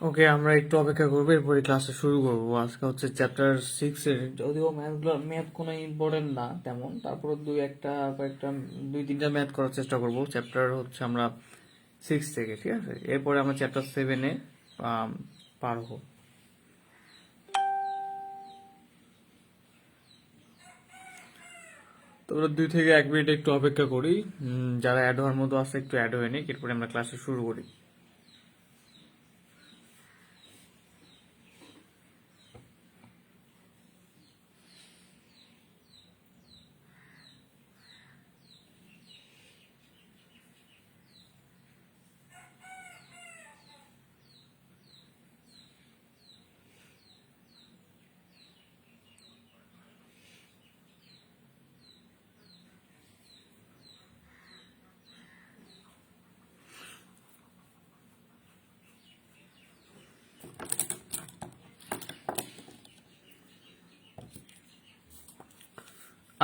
ওকে, আমরা একটু অপেক্ষা করবো, এরপরে ক্লাসে শুরু করবো। আজকে হচ্ছে চ্যাপ্টার 6-এর, যদিও ম্যাথ কোনো ইম্পর্টেন্ট না তেমন, তারপর দুই তিনটা ম্যাথ করার চেষ্টা করবো। চ্যাপ্টার হচ্ছে আমরা 6 থেকে, ঠিক আছে? এরপরে আমরা চ্যাপ্টার 7-এ পারবো। তোমরা 2 থেকে 1 মিনিট একটু অপেক্ষা করি। যারা অ্যাড হওয়ার মতো আছে একটু অ্যাড হয়ে নিক, এরপরে আমরা ক্লাসে শুরু করি।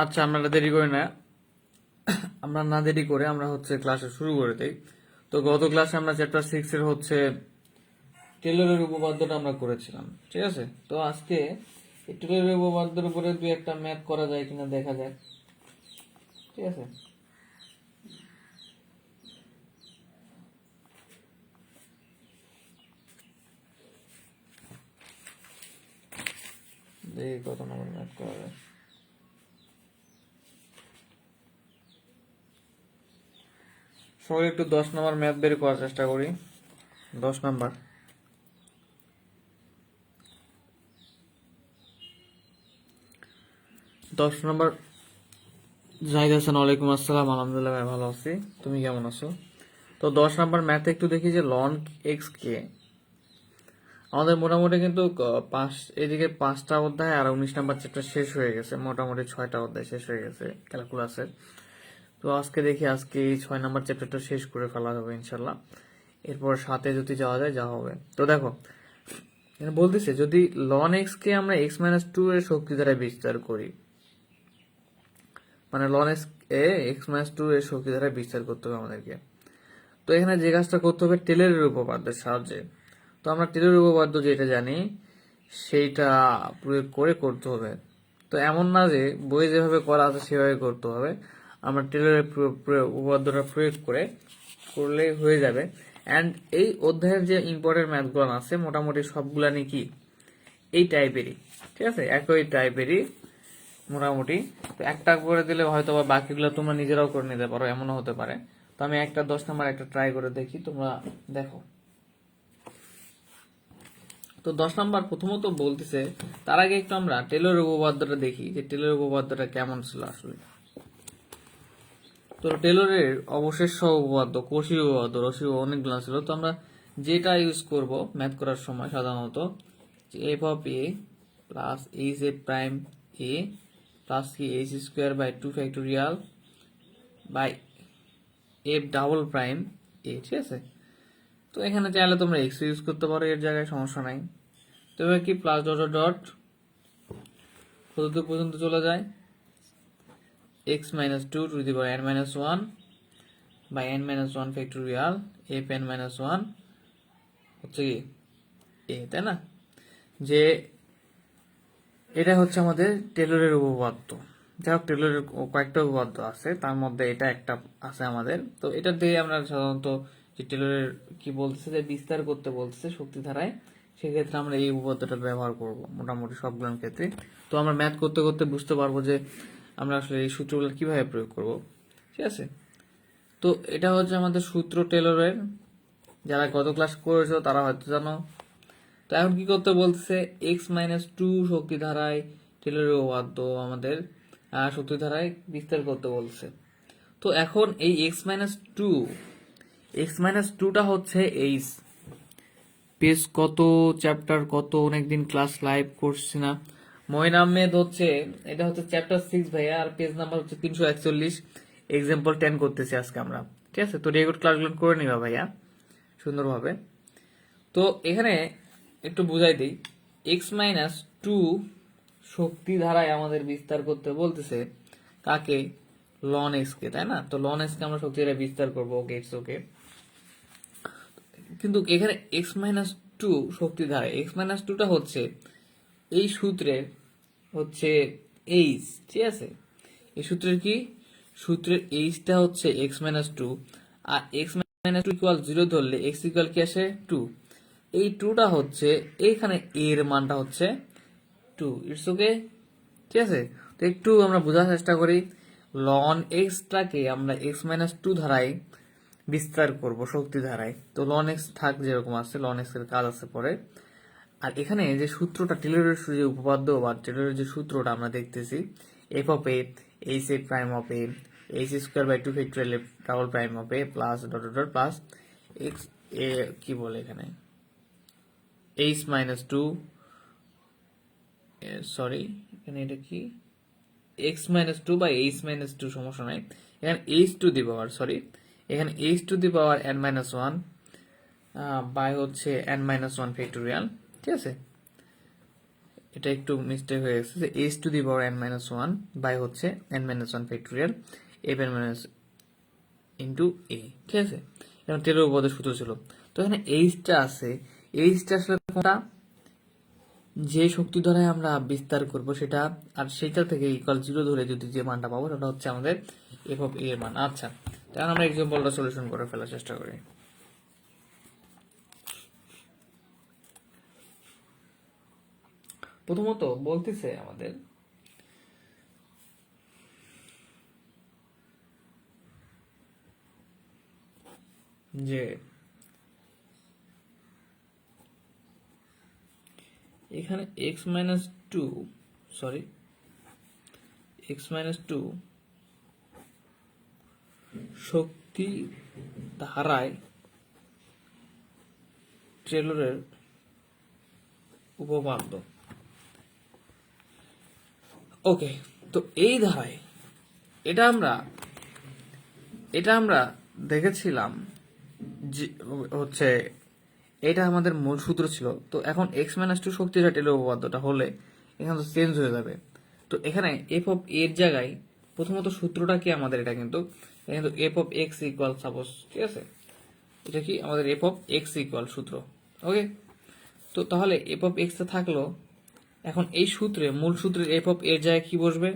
আচ্ছা, আমরা দেরি করি না, আমরা না দেরি করে আমরা হচ্ছে ক্লাসে শুরু করে দেই। তো গত ক্লাসে আমরা চ্যাপ্টার 6-এর হচ্ছে টেলরের উপপাদ্যটা আমরা করেছিলাম, ঠিক আছে? তো আজকে এই টেলরের উপপাদ্যের উপরে দুই একটা ম্যাথ করা যায় কিনা দেখা যাক, ঠিক আছে? দেখি কত নম্বর ম্যাথ করা যায়। সবাই একটু 10 নম্বর ম্যাথ বের করার চেষ্টা করি। 10 নম্বর। 10 নম্বর। জাহিদ হাসান, ওয়ালাইকুম আসসালাম। আলহামদুলিল্লাহ ভাই, ভালো আছি। তুমি কেমন আছো? তো 10 নম্বর ম্যাথে একটু দেখি যে লন এক্স কে আমাদের মোটামুটি কিন্তু এদিকে 5টা অধ্যায় আর 19 নম্বর চ্যাপ্টার শেষ হয়ে গেছে, মোটামুটি 6টা অধ্যায় শেষ হয়ে গেছে ক্যালকুলাসের। তো আজকে দেখি, আজকে এই 6 নম্বর চ্যাপ্টারটা শেষ করে ফেলা হবে ইনশাল্লাহ। এরপর 7-এ যদি যাওয়া যায় যা হবে। তো দেখো, এখানে বলতেছে যদি লন এক্স কে আমরা x-2 এর শক্তি দ্বারা বিস্তার করি, মানে লন x-2 এর শক্তি দ্বারা বিস্তার করতে হবে আমাদেরকে। তো এখানে যে কাজটা করতে হবে টেলরের উপপাদ্যের সাহায্যে। তো আমরা টেলরের উপপাদ্য যেটা জানি সেইটা প্রয়োগ করে করতে হবে। তো এমন না যে বই যেভাবে করা আছে সেভাবে করতে হবে, আমরা টেলরের উপপাদ্যটা প্রয়োগ করে করলেই হয়ে যাবে। অ্যান্ড এই অধ্যায়ের যে ইম্পর্টেন্ট ম্যাথগুলো আছে মোটামুটি সবগুলানি কি এই টাইপেরই, ঠিক আছে? একই টাইপেরই মোটামুটি। তো একটা করে দিলে হয়তো বা বাকিগুলো তোমরা নিজেরাও করে নিতে পারো, এমনও হতে পারে। তো আমি একটা 10 নম্বর একটা ট্রাই করে দেখি, তোমরা দেখো। তো 10 নম্বর প্রথমত বলতেছে, তার আগে একটু আমরা টেলরের উপপাদ্যটা দেখি যে টেলরের উপপাদ্যটা কেমন ছিল আসলে। তো টেলরের অবশেষ উপপাদ্য, কোশি উপপাদ্য, রশি অনেকগুলো ছিল। তো আমরা যেটা ইউজ করব ম্যাথ করার সময় সাধারণত f of a plus h a prime a plus কি h square by 2 factorial by f double prime a, ঠিক আছে? তো এখানে চাইলে তোমরা এক্স ইউজ করতে পারো, এর জায়গায় সমস্যা নাই। তো এবার কি প্লাস ডট ডট কত পর্যন্ত চলে যায়, x-2 to the power n-1 by n-1 factorial f n-1 হচ্ছে কি এ, তাই না? যে এটা হচ্ছে আমাদের টেলরের উপপাদ্য। যাই হোক, টেলরের কয়েকটা উপপাদ্য আছে, তার মধ্যে এটা একটা আছে আমাদের। তো এটা দিয়ে আমরা সাধারণত যে টেলরের কি বলতেছে যে বিস্তার করতে বলতেছে শক্তি ধারায়, সেক্ষেত্রে আমরা এই উপপাদ্যটা ব্যবহার করব মোটামুটি সবগুলোর ক্ষেত্রে। তো আমরা ম্যাথ করতে করতে বুঝতে পারবো যে আমরা আসলে এই সূত্রগুলো কিভাবে প্রয়োগ করব, ঠিক আছে? তো এটা হচ্ছে আমাদের সূত্র টেলরের, যারা গত ক্লাস করেছো তারা হয়তো জানো। তো এখন কি করতে বলতেছে, x-2 শক্তি ধারায় টেলরের উপপাদ্য আমাদের শক্তি ধারায় বিস্তার করতে বলছে। তো এখন এই x-2টা হচ্ছে এইচ, পেজ কত, চ্যাপ্টার কত, অনেকদিন ক্লাস লাইভ করছি না। মইন আহমেদ হচ্ছে, এটা হচ্ছে চ্যাপ্টার 6 ভাইয়া, আর পেজ নাম্বার হচ্ছে 341, এক্সাম্পল 10 করতেছি আজকে আমরা, ঠিক আছে? তো রেগুলার ক্লাসগুলো করে নিবা ভাইয়া সুন্দরভাবে। তো এখানে একটু বুঝাই দিই, x-2 শক্তি ধারায় আমাদের বিস্তার করতে বলতেছে কাকে, লন এক্স কে, তাই না? তো লন এক্স কে আমরা শক্তি ধারায় বিস্তার করবো, ওকে, ইটস ওকে। কিন্তু এখানে টু শক্তি ধারা, এক্স মাইনাস টুটা হচ্ছে এই সূত্রের হচ্ছে এইচ, ঠিক আছে? এই সূত্রের কি, সূত্রের এইচটা হচ্ছে এক্স মাইনাস টু, আর x minus two equal zero ধরলে এক্স ইকুয়াল কি আসে টু। এই টুটা হচ্ছে এইখানে এর মানটা হচ্ছে টু। ইটস ওকে, ঠিক আছে? তো একটু আমরা বোঝার চেষ্টা করি। লন এক্সটাকে আমরা এক্স মাইনাস টু ধারায় বিস্তার করব শক্তি ধারায়। তো লন এক্স থাক যেরকম আছে, লন এক্স এর কাজ আছে পরে। আর এখানে যে সূত্রটা, টেলরের যে উপপাদ্য বা টেলরের যে সূত্রটা আমরা দেখতেছি, f of a h a prime of a h square by two factorial a double prime of a plus dot dot plus x a কি বলে এখানে এইচ মাইনাস টু, সরি এখানে এটা কি এক্স মাইনাস টু বা h minus two, সমস্যা নাই। এখানে h to the power, sorry এখানে h to the power n minus one by হচ্ছে এন মাইনাস ওয়ান ফ্যাক্টোরিয়াল, ঠিক আছে? এটা একটু মিস্টেক হয়ে গেছে, যে h to the power n minus one by হচ্ছে n minus one factorial f n minus into a, ঠিক আছে? এবং টেলর উপপাদ্যের সূত্র ছিল। তো এখানে এইচটা আছে, এইচটা আসলে কোনটা, যে শক্তি ধারায় আমরা বিস্তার করব সেটা, আর সেটা থেকে ইকুয়াল জিরো ধরে যদি যে মানটা পাবো সেটা হচ্ছে আমাদের এফ অফ এ এর মান। আচ্ছা, তাহলে আমরা এক্সাম্পলটা সলিউশন করে ফেলার চেষ্টা করি। প্রথমত বলতেছে আমাদের যে এখানে x minus two, sorry x minus two শক্তি ধারায় টেলরের উপপাদ্য। ওকে, তো এই ধারায় এটা আমরা দেখেছিলাম যে হচ্ছে এটা আমাদের মূল সূত্র ছিল। তো এখন এক্স মাইনাস টু শক্তি ধারা টেলর উপপাদ্যটা হলে এখানে তো চেঞ্জ হয়ে যাবে। তো এখানে এফ অফ এর জায়গায় প্রথমত সূত্রটা কি আমাদের, এটা কিন্তু F of x equal suppose, ঠিক আছে? এটা কি আমাদের এফ অফ এক্স ইকুয়াল সূত্র। ওকে, তো তাহলে এফ অফ এক্স থাকলো। এখন এই সূত্রে, মূল সূত্রের এফ অফ এর জায়গায় কি বসবে,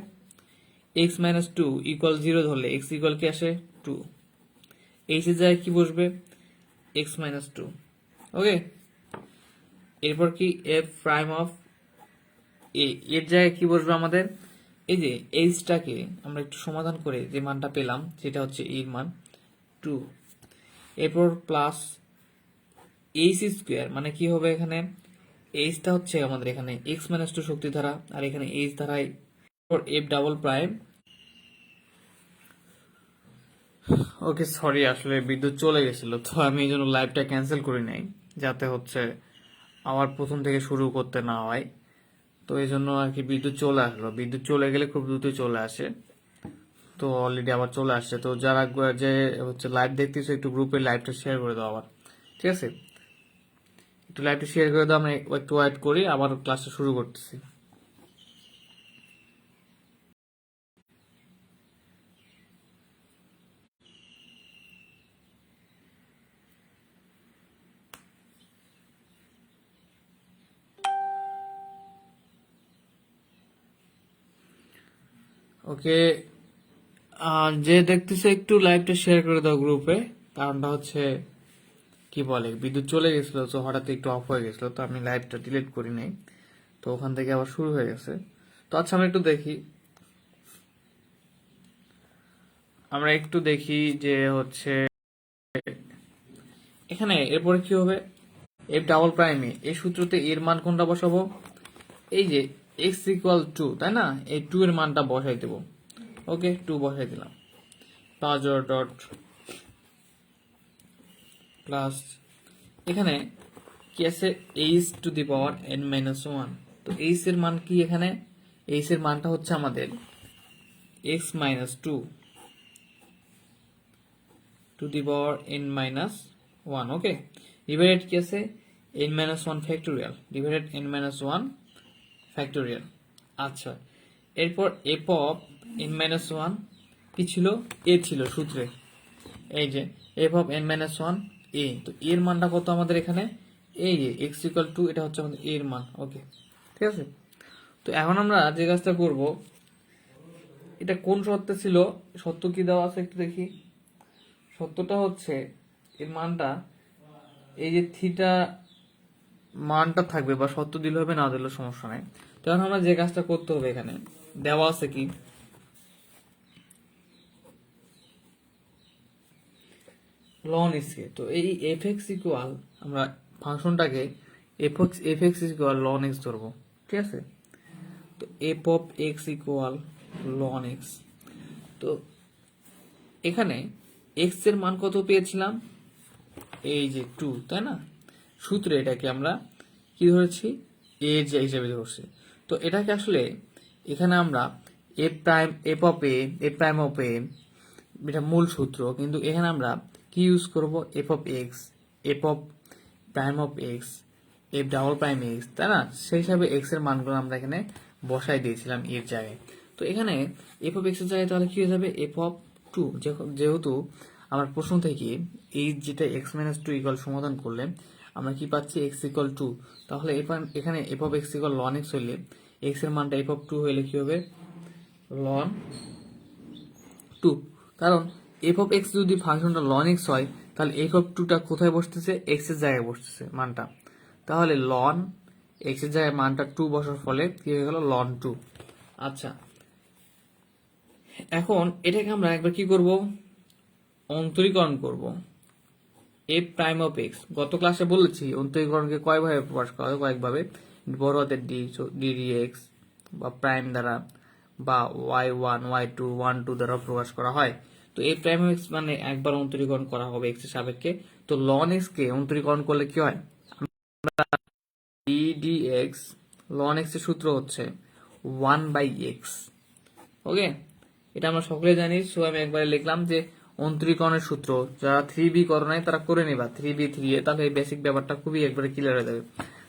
x minus two equal zero ধরলে এক্স ইকুয়াল কি আসে টু। এইচ এর জায়গায় কি বসবে, এক্স মাইনাস টু। ওকে, এরপর কি এফ প্রাইম অফ এ এর জায়গায় কি বসবে আমাদের, এই যে এইচটাকে আমরা একটু সমাধান করে যে মানটা পেলাম সেটা হচ্ছে এর মান টু। এরপর প্লাস এইচ স্কোয়ার, মানে কি হবে এখানে, এইচটা হচ্ছে আমাদের এখানে এক্স মাইনাস টু শক্তি ধারা, আর এখানে এইচ ধারায় এফ ডাবল প্রাইম। ওকে, সরি আসলে বিদ্যুৎ চলে গেছিল, তো আমি এই জন্য লাইভটা ক্যান্সেল করি নাই, যাতে হচ্ছে আবার প্রথম থেকে শুরু করতে না হয়। তো এই জন্য আর কি বিদ্যুৎ চলে আসলো, বিদ্যুৎ চলে গেলে খুব দ্রুতই চলে আসে। তো অলরেডি আবার চলে আসছে। তো যারা যে হচ্ছে লাইভ দেখতেছো একটু গ্রুপে লাইভটা শেয়ার করে দাও আবার, ঠিক আছে? একটু লাইভটা শেয়ার করে দাও, আমি একটু ওয়েট করি, আবার ক্লাসটা শুরু করতেছি। ওকে, যে দেখতেছে একটু লাইভটা শেয়ার করে দাও গ্রুপে। কারণটা হচ্ছে কি বলে, বিদ্যুৎ চলে গেছিল, তো হঠাৎ একটু অফ হয়ে গেছিল, তো আমি লাইভটা ডিলিট করি নাই, তো ওখান থেকে আবার শুরু হয়ে গেছে। তো আচ্ছা, আমরা একটু দেখি যে হচ্ছে এখানে এরপরে কি হবে, এফ ডাবল প্রাইমে এই সূত্রতে এর মান কোনটা বসাবো, এই যে এক্স ইকুয়াল টু, তাই না? এই টু এর মানটা বসাই দেবো। ওকে, টু বসাই দিলাম, প্লাস ডট প্লাস এখানে কি আছে, h to the power n minus one. তো এইচ এর মান কি, এখানে এইচ এর মানটা হচ্ছে আমাদের x minus two to the power n minus one. Okay, divided কি আছে, n minus one factorial, divided n minus one factorial. আচ্ছা, এরপর f of n minus one কি ছিল, এ ছিল সূত্রে, এই যে f of n minus one a. তো এর মানটা কত আমাদের এখানে, এই যে এক্স ইকুয়াল টু, এটা হচ্ছে আমাদের এর মান। ওকে, ঠিক আছে। তো এখন আমরা যে কাজটা করব, এটা কোন শর্তে ছিল, সত্য কি দেওয়া আছে একটু দেখি। সত্যটা হচ্ছে এর মানটা, এই যে থিটা মানটা থাকবে, বা সত্য দিলে হবে না দিলে সমস্যা নাই। তখন আমরা যে কাজটা করতে হবে, এখানে দেওয়া আছে কি, লন এক্সকে, তো এই এফ এক্স ইকুয়াল, আমরা ফাংশনটাকে f x equal loan x ধরবো, ঠিক আছে। তো f of x equal loan x. তো এখানে এক্স এর মান কত পেয়েছিলাম, এই যে 2, তাই না। সূত্রে এটাকে আমরা কি ধরেছি, এ হিসেবে ধরছি। তো এটাকে আসলে এখানে আমরা F prime F of F prime of এটা মূল সূত্র, কিন্তু এখানে আমরা কি ইউজ করব, F of x, F of prime of x, F double prime x, তাই না। সেই হিসাবে এক্স এর মানগুলো আমরা এখানে বসাই দিয়েছিলাম এর জায়গায়। তো এখানে এফ অফ এক্স এর জায়গায় তাহলে কি হয়ে যাবে, এফ অফ 2, যেহেতু আমার প্রশ্ন থেকে এই যেটা এক্স মাইনাস 2 ইকুয়াল সমাধান করলে আমরা কি পাচ্ছি, এক্স ইকুয়াল 2, তাহলে এখানে f of x equal loan x হইলে এক্স এর মানটা এফ অফ 2 হইলে কি হবে, লন 2। কারণ এফ অফ এক্স যদি ফাংশনটা লন এক্স হয়, তাহলে এফ অফ 2টা কোথায় বসতেছে, এক্স এর জায়গায় বসতেছে মানটা। তাহলে লন এক্স এর জায়গায় মানটা 2 বসার ফলে কি হয়ে গেল, লন 2। আচ্ছা, এখন এটাকে আমরা একবার কি করব, অন্তরীকরণ করব। এফ প্রাইম অফ এক্স, গত ক্লাসে বলেছি অন্তরীকরণকে কয়ভাবে প্রকাশ করা হয়, কয়েকভাবে, বড় হাতের ডি এক্স বা প্রাইম দ্বারা, বা y1 y2 1 2 দ্বারা প্রকাশ করা হয়। তো এই প্রাইম এক্স মানে একবার অন্তরীকরণ করা হবে এক্স এর সাপেক্ষে। তো লন এক্স কে অন্তরীকরণ করলে কি হয়, ডি এক্স, লন এক্স এর সূত্র হচ্ছে 1/x। ওকে, এটা আমরা সকলে জানি। সো আমি একবারে লিখলাম যে অন্তরীকরণের সূত্র, যারা 3b করো নাই তারা করে নিবা 3b 3a, তাহলে এই বেসিক ব্যাপারটা খুবই একবারে ক্লিয়ার হয়ে যাবে।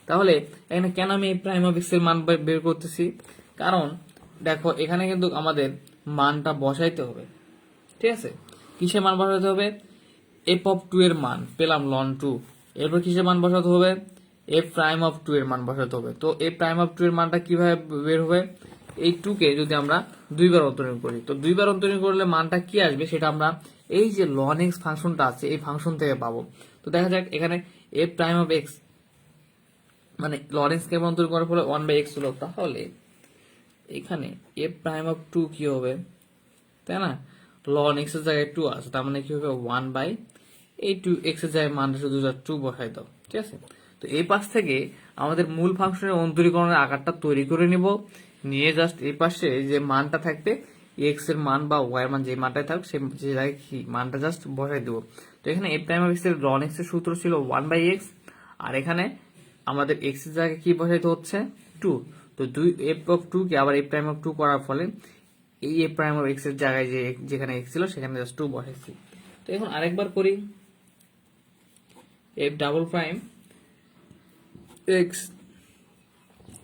তাহলে এখানে কেন আমি প্রাইম অফ এক্স এর মান বের করতেছি, কারণ দেখো এখানে কিন্তু আমাদের মানটা বসাইতে হবে, ঠিক আছে। কিসের মান বসাতে হবে, এফ অফ 2 এর মান পেলাম লন 2, এরপর কিসের মান বসাতে হবে, এফ প্রাইম অফ 2 এর মান বসাতে হবে। তো এফ প্রাইম অফ 2 এর মানটা কিভাবে বের হবে, এই 2 কে যদি আমরা 2 বার অন্তরীণ করি, তো 2 বার অন্তরীণ করলে মানটা কি আসবে, সেটা আমরা এই যে লন এক্স ফাংশনটা আছে এই ফাংশন থেকে পাবো। তো দেখা যাক এখানে এফ প্রাইম অফ এক্স মানে লন এক্স কে অন্তরীণ করার ফলে 1/x হলো, তাহলে এখানে এফ প্রাইম অফ 2 কি হবে, তাই না। লন এক্স এর জায়গায় 2 আছে, তার মানে কি হবে 1/, এই 2x এর জায়গায় মানটা শুধু 2 বসাই দাও, ঠিক আছে। তো এই পাশ থেকে আমাদের মূল ফাংশনের অন্তরীকরণের আকারটা তৈরি করে নিব, নিয়ে জাস্ট এই পাশে যে মানটা থাকবে এক্স এর মান বা ওয়াই এর মান, যে মানটাই থাকুক সে জায়গায় কি মানটা জাস্ট বসাই দেবো। তো এখানে এফ প্রাইম অফ এক্স এর লন এক্স এর সূত্র ছিল 1/x, আর এখানে আমাদের এক্স এর জায়গায় কি বসাইতে হচ্ছে 2। তো 2 এফ অফ 2 কে আবার এফ প্রাইম অফ 2 করার ফলে এই এফ প্রাইম অফ এক্স এর জায়গায় যেখানে এক্স ছিল সেখানে জাস্ট 2 বসাইছি। তো এখন আরেকবার করি, এফ ডাবল প্রাইম এক্স,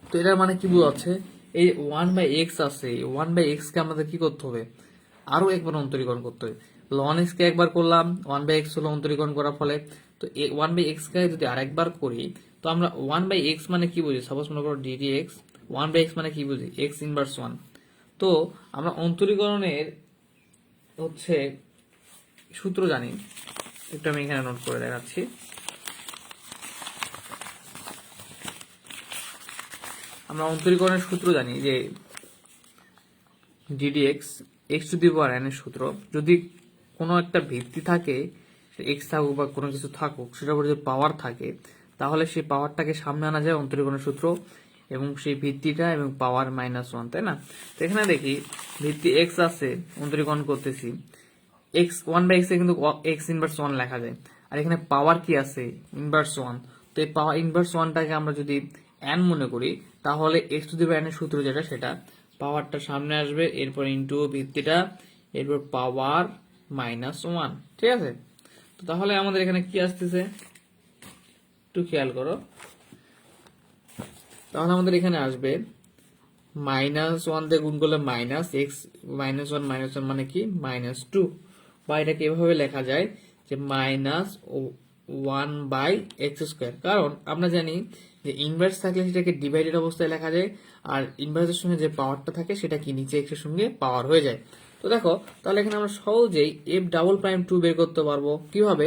তো এটার মানে কি বোঝাচ্ছে, এই 1/x আছে, 1/x কে আমাদের কি করতে হবে, আরো একবার অন্তরীকরণ করতে হবে। লন এক্স কে একবার করলাম, 1/x হলো অন্তরীকরণ করার ফলে। তো 1/x কে যদি আরেকবার করি, তো আমরা 1/x মানে কি বুঝি, সাপোজ মনে করো ডিডি এক্স, 1/x মানে কি বুঝি, এক্স ইনভার্স 1। তো আমরা অন্তরীকরণের হচ্ছে সূত্র জানি, একটু আমি এখানে নোট করে দেখাচ্ছি। আমরা অন্তরীকরণের সূত্র জানি যে ddx x to the power n এর সূত্র, যদি কোনো একটা ভিত্তি থাকে, এক্স থাকুক বা কোনো কিছু থাকুক, সেটার উপর যদি পাওয়ার থাকে, তাহলে সেই পাওয়ারটাকে সামনে আনা যায় অন্তরীকরণের সূত্র, এবং সেই ভিত্তিটা এবং পাওয়ার -1, তাই না। তো এখানে দেখি ভিত্তি এক্স আছে, অন্তরীকরণ করতেছি, এক্স 1/x এ কিন্তু এক্স ইনভার্স 1 লেখা যায়, আর এখানে পাওয়ার কি আছে, ইনভার্স 1। তো এই পাওয়ার ইনভার্স 1টাকে আমরা যদি n মনে করি, তাহলে x to the power n এর সূত্র যেটা, সেটা পাওয়ারটা সামনে আসবে, এরপর ইনটু ভিত্তিটা, এরপর পাওয়ার -1, ঠিক আছে। তো তাহলে আমাদের এখানে কি আসতেছে একটু খেয়াল করো, তাহলে আমাদের এখানে আসবে -1 দিয়ে গুণ করলে -x, -1 মানে কি -2, বা এটাকে এভাবে লেখা যায় যে 1/x², কারণ আমরা জানি যে ইনভার্স থাকলে সেটাকে ডিভাইডেড অবস্থায় লেখা যায়, আর ইনভার্সের সঙ্গে যে পাওয়ারটা থাকে সেটা কি নিচে এক্স এর সঙ্গে পাওয়ার হয়ে যায়। তো দেখো তাহলে এখানে আমরা সহজেই f'2 বের করতে পারবো। কিভাবে?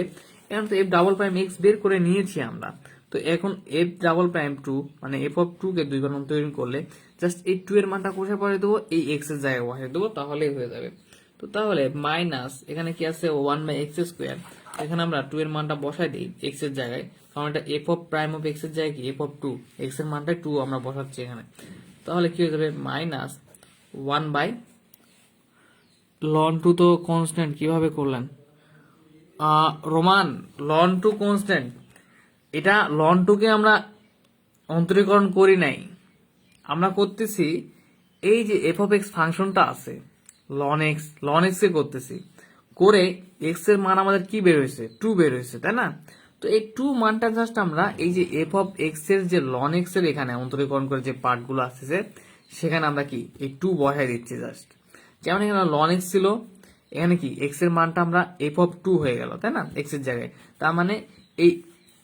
এখন তো f'(x) বের করে নিয়েছি আমরা, তো এখন f'2 মানে f(2) কে 2 বার অন্তরীণ করলে জাস্ট এই 2 এর মানটা কোথায় বসাই দেবো, এই x এর জায়গায় বসাই দেবো, তাহলেই হয়ে যাবে। তো তাহলে মাইনাস এখানে কি আছে 1/x², এখানে আমরা 2 এর মানটা বসাই দিই x এর জায়গায়, কারণ এটা f'(x) এর জায়গায় কি f(2), x এর মানটা 2 আমরা বসাচ্ছি এখানে। তাহলে কি হয়ে যাবে মাইনাস 1 ln 2 তো কনস্ট্যান্ট, কিভাবে করলেন রোমান? ln 2 কনস্ট্যান্ট, এটা ln 2 কে আমরা অন্তরীকরণ করি নাই, আমরা করতেছি এই যে f(x) ফাংশনটা আছে ln x কে করতেছি, করে x এর মান আমাদের কি বের হয়েছে 2 বের হয়েছে, তাই না? তো এই 2 মানটা জাস্ট আমরা এই যে f(x) এর যে ln x এর এখানে অন্তরীকরণ করে যে পার্টগুলো আসছে সেখানে আমরা কি এই 2 বসাই দিচ্ছি জাস্ট। যেমন এখানে ln x ছিল, এখানে কি x এর মানটা আমরা f(2) হয়ে গেল, তাই না? x এর জায়গায়, তার মানে এই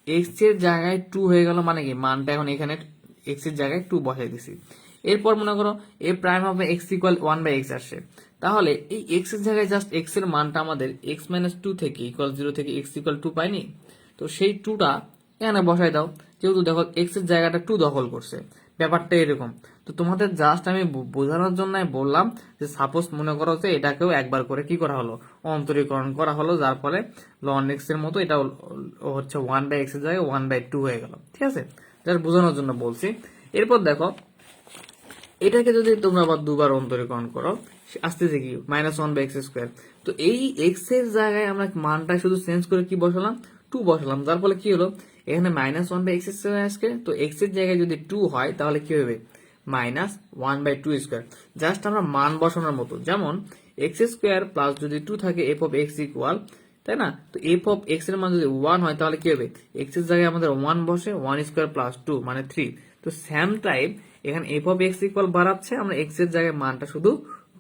x এর জায়গায় 2 হয়ে গেল, মানে কি মানটা এখন এখানে x এর জায়গায় 2 বসাই দিছি। এরপর মনে করো f'(x) = 1/x আসছে, তাহলে এই x এর জায়গায় জাস্ট x এর মানটা আমাদের x-2 থেকে =0 থেকে x = 2 পাইনি, তো সেই 2টা এখানে বসাই দাও। যেহেতু দেখো x এর জায়গাটা 2 দখল করছে, ব্যাপারটা এরকম। তো তোমাদের জাস্ট আমি বোঝানোর জন্য বললাম যে সাপোজ মনে করো যে এটাকেও একবার করে কি করা হলো, অন্তরীকরণ করা হলো, যার ফলে ln x এর মতো এটা হচ্ছে 1/x এর জায়গায় 1/2 হয়ে গেল। ঠিক আছে, জাস্ট বোঝানোর জন্য বলছি। এরপর দেখো এটাকে যদি তোমরা আবার 2 বার অন্তরীকরণ করো, আসতেছে কি -1/x²। তো এই x এর জায়গায় আমরা মানটা শুধু চেঞ্জ করে কি বসালাম, 2 বসালাম, যার ফলে কি হলো এখানে -1/x² আসছে। তো x এর জায়গায় যদি 2 হয় তাহলে কি হবে -1/2²। জাস্ট আমরা মান বসানোর মতো, যেমন x² প্লাস যদি 2 থাকে f(x) ইকুয়াল, তাই না? তো f(x) এর মান যদি 1 হয় তাহলে কি হবে, x এর জায়গায় আমাদের 1 বসে, 1² প্লাস 2 মানে 3। তো সেম টাইপ এখানে f(x) ইকুয়াল বাড়াচ্ছে, আমরা x এর জায়গায় মানটা শুধু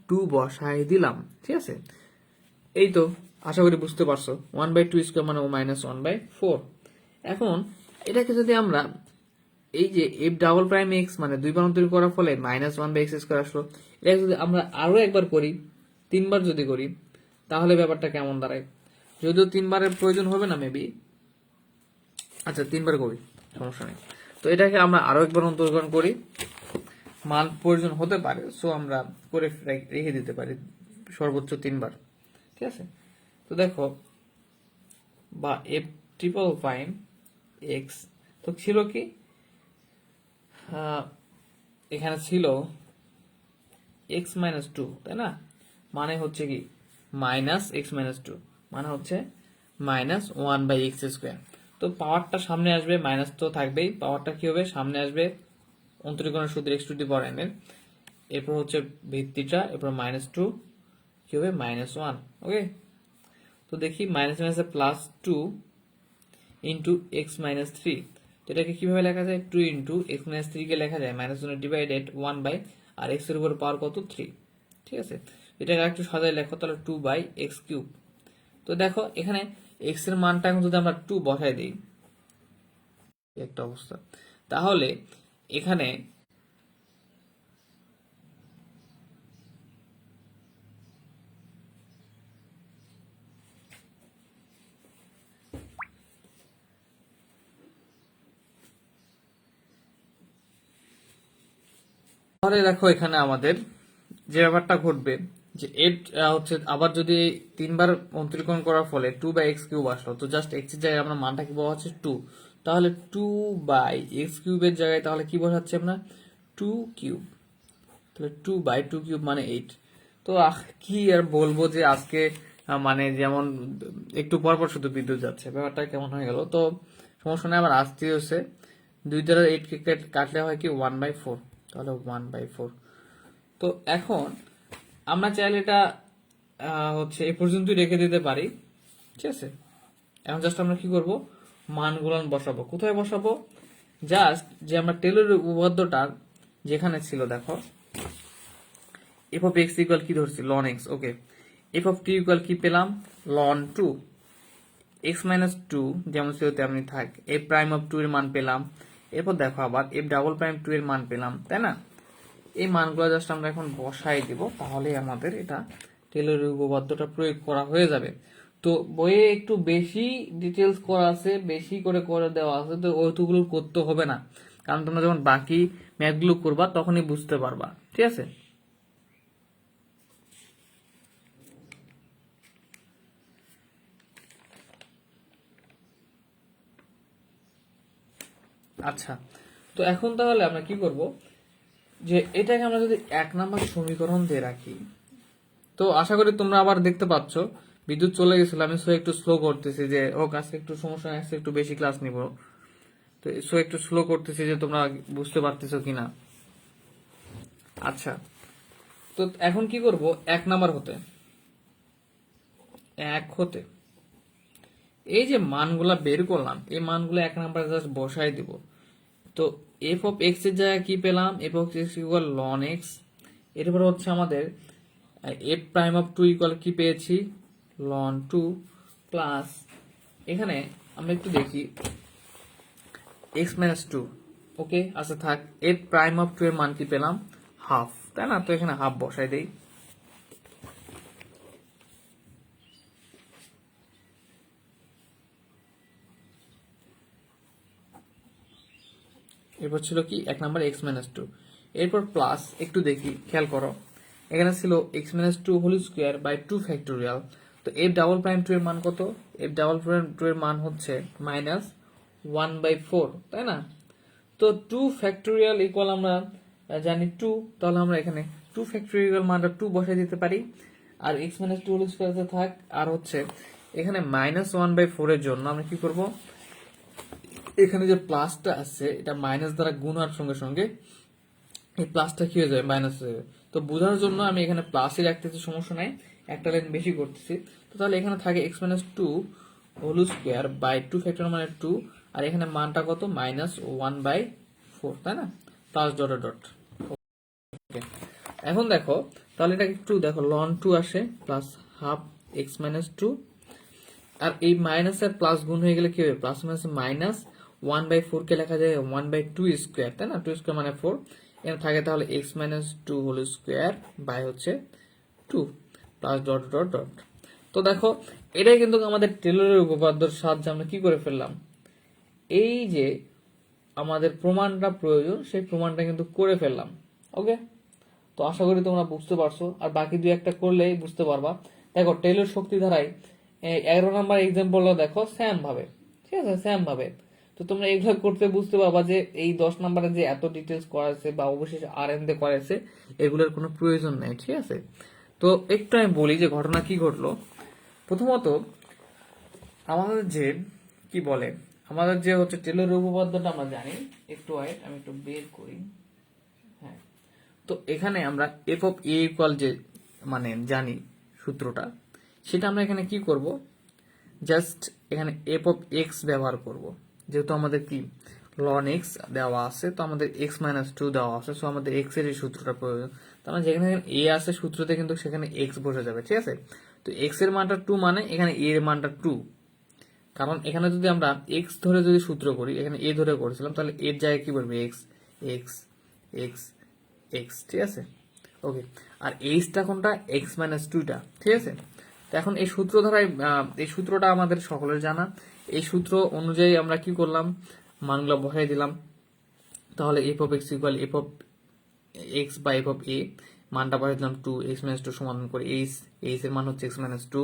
2 বসাই দিলাম। ঠিক আছে, এই তো আশা করি বুঝতে পারছো। 1/2² মানে -1/4। এখন এটাকে যদি আমরা এই যে f'(x) মানে 2 বার অন্তরীণ করার ফলে -1/x² আসলো, এটা যদি আমরা আরো একবার করি, 3 বার যদি করি, তাহলে ব্যাপারটা কেমন দাঁড়ায়? যদিও 3 বারের প্রয়োজন হবে না মেবি, আচ্ছা 3 বার করি, সমস্যা নেই। তো এটাকে আমরা আরো একবার অন্তরীকরণ করি, মান প্রয়োজন হতে পারে, সো আমরা করে রেখে দিতে পারি সর্বোচ্চ 3 বার। ঠিক আছে, তো দেখো বা f'(x) তো ছিল কি, এখানে ছিল x-2, তাই না? মানে হচ্ছে কি -x-2 মানে হচ্ছে -1/x²। তো পাওয়ারটা সামনে আসবে, মাইনাস তো থাকবেই, পাওয়ারটা কি হবে সামনে আসবে, অন্তরীকরণের সূত্র x⁴n এর, এরপর হচ্ছে ভিত্তিটা, এরপর -2 কি হবে -1। ওকে, তো দেখি -+2 ইন্টু x-3, তো এটাকে কিভাবে লেখা যায়, 2 ইন্টু x-3 কে লেখা যায় -1 ডিভাইডেড 1 আর x এর উপর পাওয়ার কত 3। ঠিক আছে, এটাকে একটু সাজায় লেখো, তাহলে 2/x³। তো দেখো এখানে x এর মানটা এখন যদি আমরা 2 বসাই দিই, একটা অবস্থা, তাহলে এখানে তাহলে দেখো এখানে আমাদের যে ব্যাপারটা ঘটবে যে হচ্ছে আবার যদি 3 বার অন্তরীকরণ করার ফলে 2/x³ আসলো, তো জাস্ট x এর জায়গায় আমরা মানটা কি বসাচ্ছি 2, তাহলে 2/x³ এর জায়গায় তাহলে কি বসাচ্ছি আমরা 2³ তাহলে 2/2³ মানে 8। তো কি আর বলবো যে আজকে মানে যেমন একটু পর পর শুধু বিদ্যুৎ যাচ্ছে, ব্যাপারটা কেমন হয়ে গেল। তো সমস্যা নেই, আবার আসতেই হচ্ছে, 2 দ্বারা 8 কে কাটলে হয় কি 1/4, তাহলে 1/4। তো এখন আমরা চাইলে এটা হচ্ছে এই পর্যন্তই রেখে দিতে পারি। ঠিক আছে, এখন জাস্ট আমরা কি করব, মানগুলো বসাবো। কোথায় বসাবো, জাস্ট যে আমরা টেলরের উপপাদ্যটা যেখানে ছিল, দেখো f(x) ইকুয়াল কি ধরছি ln x। ওকে, f(t) ইকুয়াল কি পেলাম ln 2, এক্স মাইনাস টু যেমন ছিল তেমনি থাক, এফ প্রাইম অফ টু এর মান পেলাম। এরপর দেখো আবার এফ ডাবল প্রাইম টু এর মান পেলাম, তাই না? এই মানগুলো জাস্ট আমরা এখন বসাই দিব, তাহলে আমাদের এটা টেলরের উপপাদ্যটা প্রয়োগ করা হয়ে যাবে। তো বইয়ে একটু বেশি ডিটেলস করা আছে, বেশি করে করে দেওয়া আছে, তো ওইটুকুলো করতে হবে না, কারণ তোমরা যখন বাকি ম্যাথগুলো করবা তখনই বুঝতে পারবা, ঠিক আছে? আচ্ছা, তো এখন তাহলে আমরা কি করব, যে এটাকে আমরা যদি 1 নম্বর সমীকরণ দিয়ে রাখি, তো আশা করি তোমরা আবার দেখতে পাচ্ছ বিদ্যুৎ চলে গেছিল, আমি সো একটু স্লো করতেছি, যে হোক আজকে একটু সমস্যা আসছে, একটু বেশি ক্লাস নিব, তো সো একটু স্লো করতেছি যে তোমরা বুঝতে পারতেছো কিনা। আচ্ছা, তো এখন কি করব, 1 নম্বর হতে এই যে মানগুলা বের করলাম, এই মানগুলো 1 নম্বরে জাস্ট বসাই দিব। তো এফ অফ এক্স এর জায়গায় কি পেলাম, f of x equal loan x. এরপর হচ্ছে আমাদের f prime of two equal কি পেয়েছি, লন টু, প্লাস এখানে আমরা একটু দেখি এক্স মাইনাস টু। ওকে, আচ্ছা থাক, এফ প্রাইম অফ টু এর মান কি পেলাম, হাফ, তাই না? তো এখানে হাফ বসাই দেই। এরপর ছিল কি 1 নম্বর এক্স মাইনাস টু, এরপর প্লাস একটু দেখি, খেয়াল করো এখানে ছিল x minus two whole square by two factorial. তো এফ ডাবল প্রাইম টু এর মান কত, এফ ডাবল প্রাইম টু এর মান হচ্ছে -1/4, তাই না? তো টু ফ্যাক্টোরিয়াল ইকুয়াল আমরা জানি টু, তাহলে আমরা এখানে টু ফ্যাক্টোরিয়াল মানটা টু বসাই দিতে পারি, আর x minus two whole square থাক। আর হচ্ছে এখানে -1/4 এর জন্য আমরা কি করব, এখানে যে প্লাসটা আছে এটা মাইনাস দ্বারা গুণ হওয়ার সঙ্গে সঙ্গে এই প্লাসটা কি হয়ে যাবে, মাইনাস হয়ে যাবে। তো বোঝার জন্য আমি এখানে প্লাসই রাখতেছি, সমস্যা নাই, একটা লাইন বেশি করতেছি। তো তাহলে এখানে থাকে x minus two whole square by two factor মানে টু, আর এখানে মানটা কত, -1/4, তাই না? Plus dot dot. ওকে, এখন দেখো তাহলে এটা একটু দেখো, লন টু আসে plus half x minus two, আর এই মাইনাস আর প্লাস গুণ হয়ে গেলে কি হবে, প্লাস মাইনাস -1/4 কে লেখা যায় 1/2 স্কোয়ার, তাই না? 2 স্কোয়ার মানে 4, এখানে থাকে তাহলে x minus two whole square by হচ্ছে 2 প্লাস ডট ডট ডট। তো দেখো এটাই কিন্তু আমাদের টেলরের উপপাদ্যের সাহায্যে আমরা কি করে ফেললাম, এই যে আমাদের প্রমাণটা প্রয়োজন সেই প্রমাণটা কিন্তু করে ফেললাম। ওকে, তো আশা করি তোমরা বুঝতে পারছো, আর বাকি দুই একটা করলেই বুঝতে পারবা। দেখো টেলর শক্তি ধারায় 11 নম্বর এক্সাম্পল দেখো সেম ভাবে, ঠিক আছে, সেম ভাবে। তো তোমরা এইগুলো করতে বুঝতে পারবা যে এই 10 নম্বরে যে এত ডিটেলস করা আছে বা অবশেষে আর এম দিয়ে করা আছে, এগুলোর কোনো প্রয়োজন নেই, ঠিক আছে? তো একটু আমি বলি যে ঘটনা কি ঘটলো। প্রথমত আমাদের যে কি বলে, আমাদের যে হচ্ছে টেলর উপপাদ্যটা আমরা জানি, একটু ওয়েট আমি একটু বের করি। হ্যাঁ, তো এখানে আমরা এফ অফ এ ইকুয়াল যে মানে জানি সূত্রটা, সেটা আমরা এখানে কি করব, জাস্ট এখানে এফ অফ এক্স ব্যবহার করব, যেহেতু আমাদের কি লন এক্স দেওয়া আছে, তো আমাদের এক্স মাইনাস টু দেওয়া আছে, সো আমাদের এক্স এর এই সূত্রটা প্রয়োজন। তার মানে যেখানে এ আছে সূত্রতে কিন্তু সেখানে এক্স বসে যাবে, ঠিক আছে? তো এক্স এর মানটা টু মানে এখানে এ এর মানটা টু, কারণ এখানে যদি আমরা এক্স ধরে যদি সূত্র করি, এখানে এ ধরে করেছিলাম, তাহলে এর জায়গায় কি বলবে, এক্স এক্স এক্স এক্স, ঠিক আছে? ওকে, আর এইচটা কোনটা, এক্স মাইনাস টুটা, ঠিক আছে? তো এখন এই সূত্র ধারায় এই সূত্রটা আমাদের সকলের জানা, এই সূত্র অনুযায়ী আমরা কি করলাম, মানগুলো বসাই দিলাম। তাহলে f of x equal f of x by f of a, মানটা বসাই দিলাম টু, এক্স মাইনাস টু সমাধান করে এইচ, এইচ এর মান হচ্ছে x minus two,